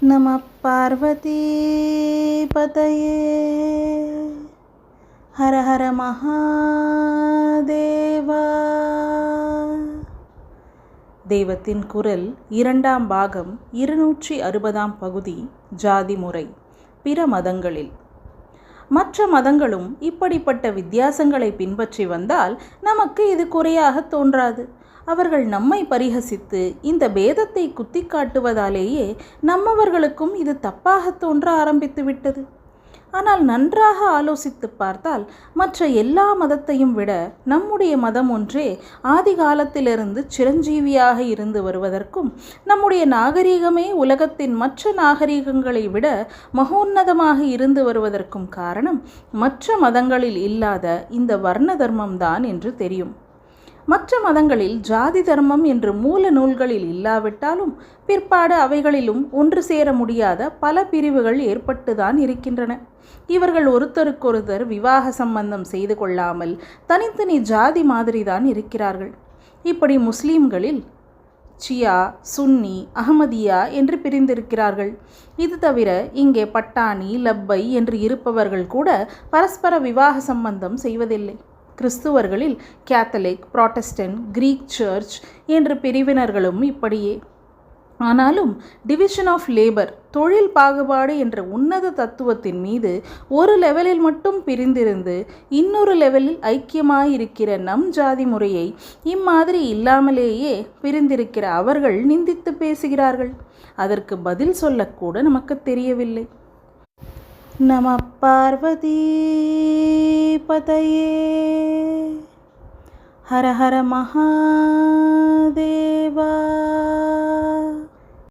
நம பார்வதி பதயே ஹர ஹர மகாதேவா. தெய்வத்தின் குரல் 2ஆம் பாகம் 260ஆம் பகுதி. ஜாதி முறை. பிற மதங்களில் மற்ற மதங்களும் இப்படிப்பட்ட வித்தியாசங்களை பின்பற்றி வந்தால் நமக்கு இது குறையாக தோன்றாது. அவர்கள் நம்மை பரிகசித்து இந்த பேதத்தை குத்தி காட்டுவதாலேயே நம்மவர்களுக்கும் இது தப்பாக தோன்ற ஆரம்பித்து விட்டது. ஆனால் நன்றாக ஆலோசித்து பார்த்தால் மற்ற எல்லா மதத்தையும் விட நம்முடைய மதம் ஒன்றே ஆதி காலத்திலிருந்து சிரஞ்சீவியாக இருந்து வருவதற்கும், நம்முடைய நாகரீகமே உலகத்தின் மற்ற நாகரீகங்களை விட மகோன்னதமாக இருந்து வருவதற்கும் காரணம் மற்ற மதங்களில் இல்லாத இந்த வர்ண தர்மம்தான் என்று தெரியும். மற்ற மதங்களில் ஜாதி தர்மம் என்று மூல நூல்களில் இல்லாவிட்டாலும் பிற்பாடு அவைகளிலும் ஒன்று சேர முடியாத பல பிரிவுகள் ஏற்பட்டுதான் இருக்கின்றன. இவர்கள் ஒருத்தருக்கொருத்தர் விவாக சம்பந்தம் செய்து கொள்ளாமல் தனித்தனி ஜாதி மாதிரிதான் இருக்கிறார்கள். இப்படி முஸ்லீம்களில் சியா, சுன்னி, அஹமதியா என்று பிரிந்திருக்கிறார்கள். இது தவிர இங்கே பட்டாணி, லப்பை என்று இருப்பவர்கள் கூட பரஸ்பர விவாக சம்பந்தம் செய்வதில்லை. கிறிஸ்துவர்களில் கேத்தலிக், புராட்டஸ்டன்ட், கிரீக் சர்ச் என்ற பிரிவினர்களும் இப்படியே. ஆனாலும் டிவிஷன் ஆஃப் லேபர், தொழில் பாகுபாடு என்ற உன்னத தத்துவத்தின் மீது ஒரு லெவலில் மட்டும் பிரிந்திருந்து இன்னொரு லெவலில் ஐக்கியமாயிருக்கிற நம் ஜாதி முறையை இம்மாதிரி இல்லாமலேயே பிரிந்திருக்கிற அவர்கள் நிந்தித்து பேசுகிறார்கள். அதற்கு பதில் சொல்லக்கூட நமக்கு தெரியவில்லை. நம பார்வதி பதயே ஹர ஹர மகாதேவா.